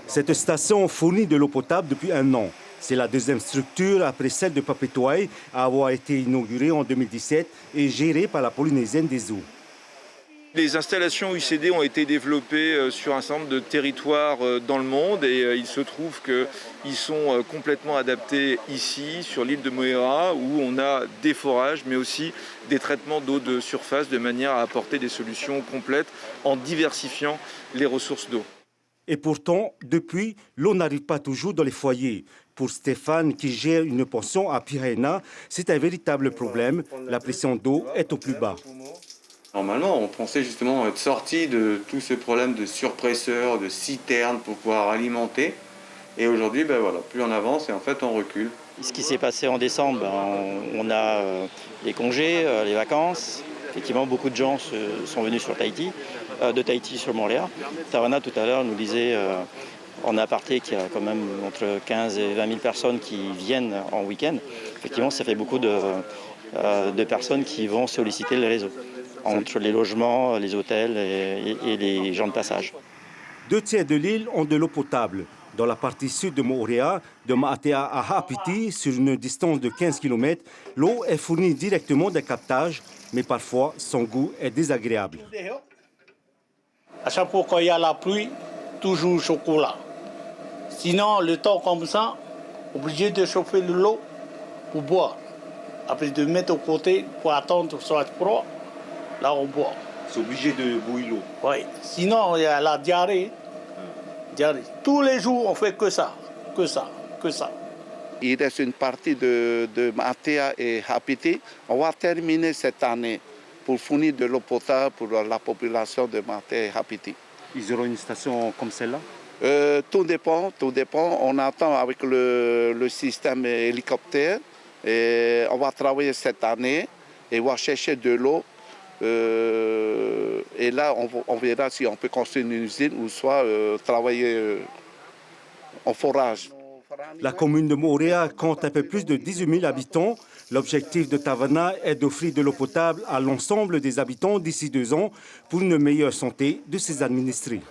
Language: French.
Cette station fournit de l'eau potable depuis un an. C'est la deuxième structure après celle de Papetoaï à avoir été inaugurée en 2017 et gérée par la Polynésienne des eaux. Les installations UCD ont été développées sur un certain nombre de territoires dans le monde et il se trouve qu'ils sont complètement adaptés ici, sur l'île de Moorea, où on a des forages, mais aussi des traitements d'eau de surface de manière à apporter des solutions complètes en diversifiant les ressources d'eau. Et pourtant, depuis, l'eau n'arrive pas toujours dans les foyers. Pour Stéphane, qui gère une pension à Pirena, c'est un véritable problème. La pression d'eau est au plus bas. Normalement, on pensait justement être sorti de tous ces problèmes de surpresseurs, de citernes pour pouvoir alimenter. Et aujourd'hui, voilà, plus on avance et en fait on recule. Ce qui s'est passé en décembre, on a les congés, les vacances. Effectivement, beaucoup de gens sont venus sur Tahiti, de Tahiti sur Moorea. Tawana, tout à l'heure, nous disait en aparté qu'il y a quand même entre 15 et 20 000 personnes qui viennent en week-end. Effectivement, ça fait beaucoup de personnes qui vont solliciter le réseau, entre les logements, les hôtels et les gens de passage. 2/3 de l'île ont de l'eau potable. Dans la partie sud de Moorea, de Maatea à Hapiti, sur une distance de 15 km, l'eau est fournie directement des captages, mais parfois son goût est désagréable. À chaque fois qu'il y a la pluie, toujours chocolat. Sinon, le temps comme ça, obligé de chauffer de l'eau pour boire. Après de mettre au côté pour attendre que ce soit froid, là on boit. C'est obligé de bouillir l'eau. Oui, sinon il y a la diarrhée. Tous les jours, on fait que ça, que ça, que ça. Il reste une partie de Maatea et Hapiti. On va terminer cette année pour fournir de l'eau potable pour la population de Maatea et Hapiti. Ils auront une station comme celle-là? Tout dépend. On attend avec le système hélicoptère. Et on va travailler cette année et on va chercher de l'eau. Et là, on verra si on peut construire une usine ou soit travailler en forage. La commune de Moorea compte un peu plus de 18 000 habitants. L'objectif de Tawana est d'offrir de l'eau potable à l'ensemble des habitants d'ici 2 ans pour une meilleure santé de ses administrés.